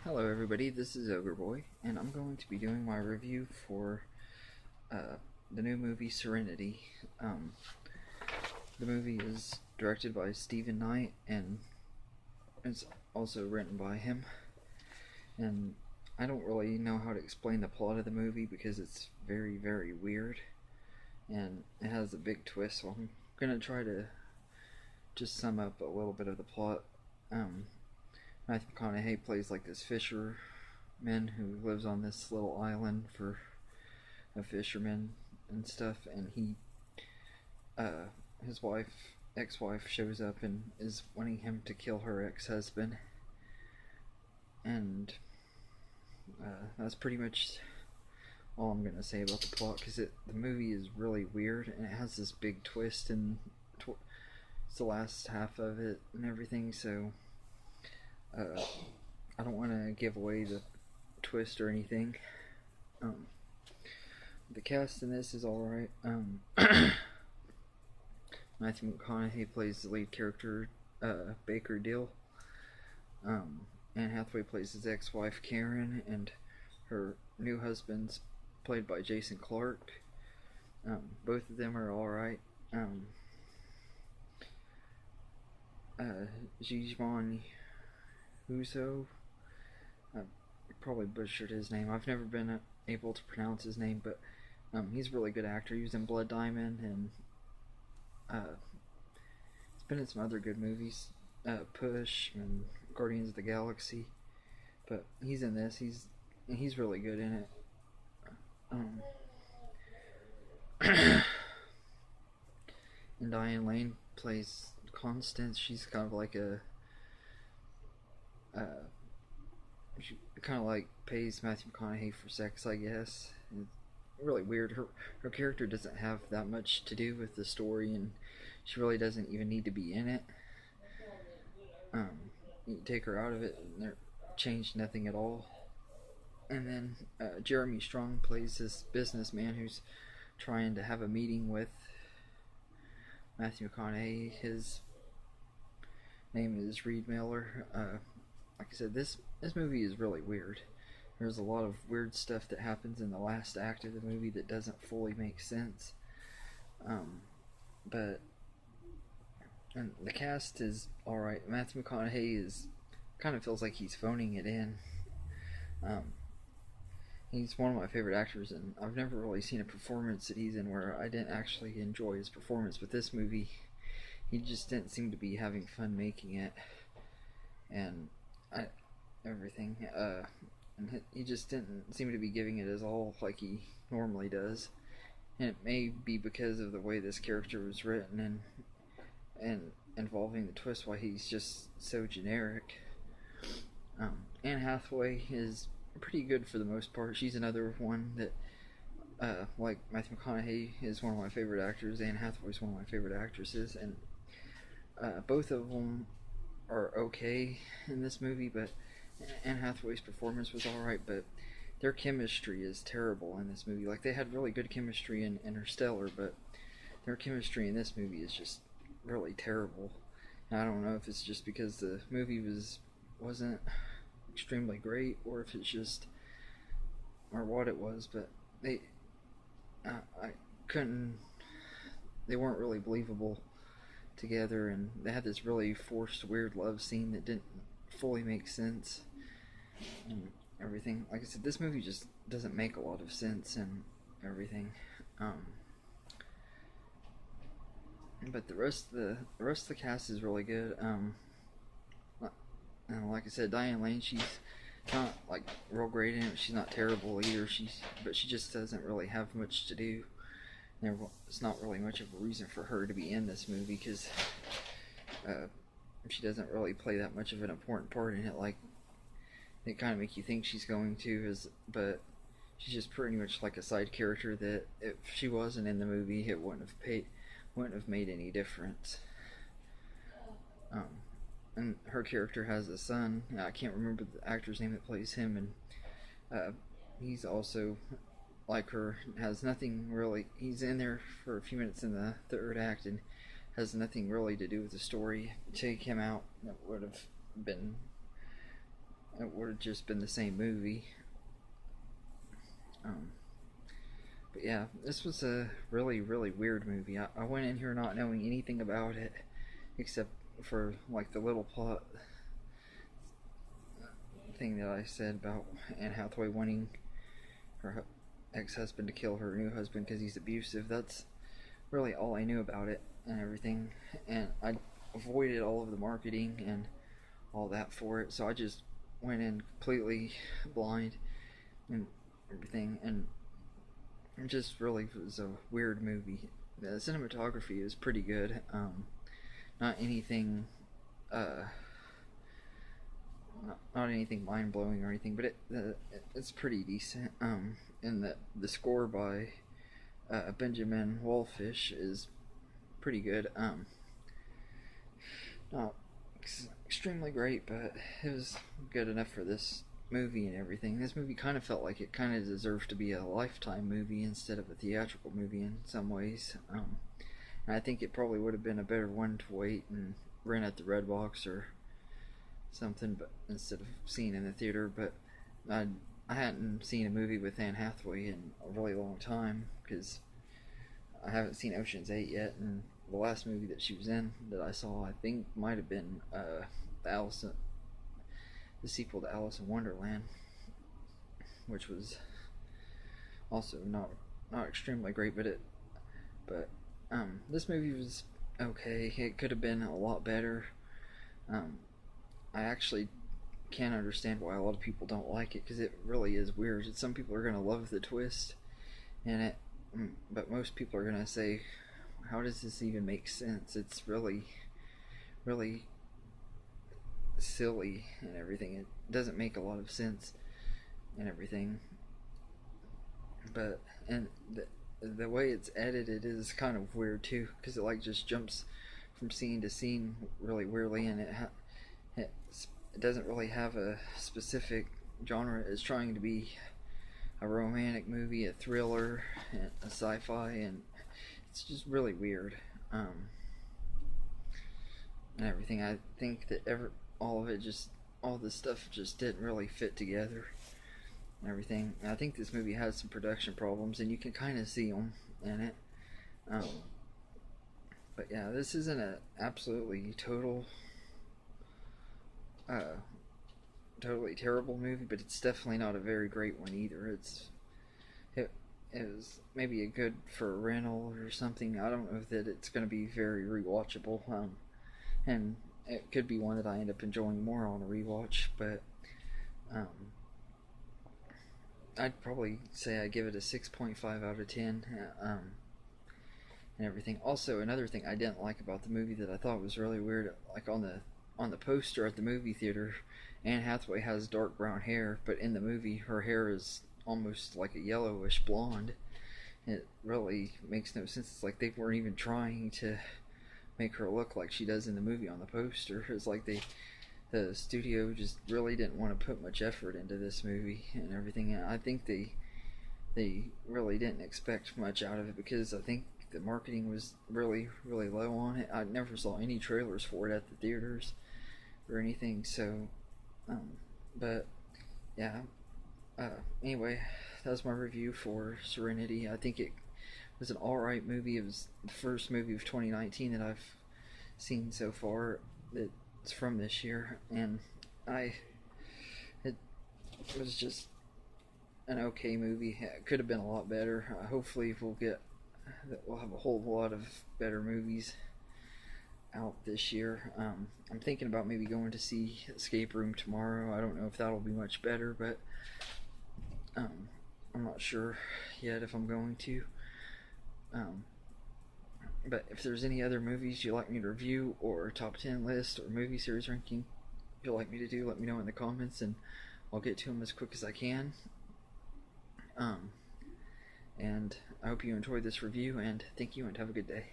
Hello everybody, this is Ogre Boy, and I'm going to be doing my review for the new movie Serenity. Um, the movie is directed by Stephen Knight, and it's also written by him. And I don't really know how to explain the plot of the movie because it's very, very weird, and it has a big twist, so I'm gonna try to just sum up a little bit of the plot. Um, Matthew McConaughey plays like this fisherman who lives on this little island for a fisherman and stuff, and his ex-wife, shows up and is wanting him to kill her ex-husband, and that's pretty much all I'm gonna say about the plot because the movie is really weird and it has this big twist and it's the last half of it and everything, so I don't want to give away the twist or anything. Um, the cast in this is alright. Matthew McConaughey plays the lead character, Baker Dill. Anne Hathaway plays his ex-wife Karen, and her new husband's played by Jason Clarke. Both of them are alright. Jijimon Uso. I probably butchered his name. I've never been able to pronounce his name, but he's a really good actor. He was in Blood Diamond, and he's been in some other good movies, Push and Guardians of the Galaxy. But he's in this. He's really good in it. And Diane Lane plays Constance. She's kind of like she kind of like pays Matthew McConaughey for sex, I guess. It's really weird. Her character doesn't have that much to do with the story, and she really doesn't even need to be in it. You take her out of it, and they're changed nothing at all. And then Jeremy Strong plays this businessman who's trying to have a meeting with Matthew McConaughey. His name is Reed Miller. Like I said, this movie is really weird. There's a lot of weird stuff that happens in the last act of the movie that doesn't fully make sense. But and the cast is alright. Matthew McConaughey kind of feels like he's phoning it in. He's one of my favorite actors, and I've never really seen a performance that he's in where I didn't actually enjoy his performance. But this movie, he just didn't seem to be having fun making it, and everything. And he just didn't seem to be giving it his all like he normally does. And it may be because of the way this character was written and involving the twist why he's just so generic. Anne Hathaway is pretty good for the most part. She's another one that, like Matthew McConaughey is one of my favorite actors. Anne Hathaway is one of my favorite actresses, and both of them are okay in this movie. But Anne Hathaway's performance was alright, but their chemistry is terrible in this movie. Like, they had really good chemistry in Interstellar, but their chemistry in this movie is just really terrible. And I don't know if it's just because the movie wasn't extremely great, or if it's just, or what it was, but I couldn't, they weren't really believable together, and they had this really forced, weird love scene that didn't fully make sense, and everything. Like I said, this movie just doesn't make a lot of sense and everything. But the rest of the cast is really good. Like I said, Diane Lane, she's not like real great in it. She's not terrible either. But she just doesn't really have much to do. There's not really much of a reason for her to be in this movie because she doesn't really play that much of an important part in it. Like, they kind of make you think she's going to, but she's just pretty much like a side character that if she wasn't in the movie, it wouldn't have made any difference. And her character has a son. I can't remember the actor's name that plays him, and he's also like her. Has nothing really. He's in there for a few minutes in the third act and has nothing really to do with the story. Take him out, that would have been it would have just been the same movie. Um, but yeah, this was a really, really weird movie. I went in here not knowing anything about it except for like the little plot thing that I said about Anne Hathaway wanting her ex-husband to kill her new husband because he's abusive. That's really all I knew about it and everything. And I avoided all of the marketing and all that for it, so I just went in completely blind and everything, and it just really was a weird movie. The cinematography is pretty good. Not anything, uh, not anything mind blowing or anything, but it's pretty decent. And the score by Benjamin Wallfish is pretty good. Not extremely great, but it was good enough for this movie and everything. This movie kind of felt like it kind of deserved to be a Lifetime movie instead of a theatrical movie in some ways. And I think it probably would have been a better one to wait and rent at the Redbox or something, but instead of seeing in the theater. But I hadn't seen a movie with Anne Hathaway in a really long time because I haven't seen Ocean's 8 yet, and the last movie that she was in that I saw, I think, might have been the sequel to Alice in Wonderland, which was also not extremely great, but this movie was okay. It could have been a lot better. I actually can't understand why a lot of people don't like it because it really is weird. Some people are gonna love the twist in it, but most people are gonna say, how does this even make sense? It's really, really silly and everything. It doesn't make a lot of sense and everything. But and the way it's edited is kind of weird too, because it like just jumps from scene to scene really weirdly, and it doesn't really have a specific genre. It's trying to be a romantic movie, a thriller, and a sci-fi, and it's just really weird. And everything. I think that all this stuff just didn't really fit together and everything. And I think this movie has some production problems, and you can kind of see them in it. But yeah, this isn't an absolutely totally terrible movie, but it's definitely not a very great one either. It is maybe a good for a rental or something. I don't know that it's going to be very rewatchable. And it could be one that I end up enjoying more on a rewatch, but I'd probably say I give it a 6.5 out of 10. And everything. Also, another thing I didn't like about the movie that I thought was really weird, like on the poster at the movie theater, Anne Hathaway has dark brown hair, but in the movie her hair is almost like a yellowish blonde. It really makes no sense. It's like they weren't even trying to make her look like she does in the movie on the poster. It's like the studio just really didn't want to put much effort into this movie and everything. And I think they really didn't expect much out of it because I think the marketing was really, really low on it. I never saw any trailers for it at the theaters or anything. So, but yeah. Anyway, that was my review for Serenity. I think it was an alright movie. It was the first movie of 2019 that I've seen so far that's from this year, and it was just an okay movie. It could have been a lot better. Hopefully we'll have a whole lot of better movies out this year. I'm thinking about maybe going to see Escape Room tomorrow. I don't know if that'll be much better, but I'm not sure yet if I'm going to. But if there's any other movies you'd like me to review, or top 10 list, or movie series ranking you'd like me to do, let me know in the comments, and I'll get to them as quick as I can. And I hope you enjoyed this review, and thank you, and have a good day.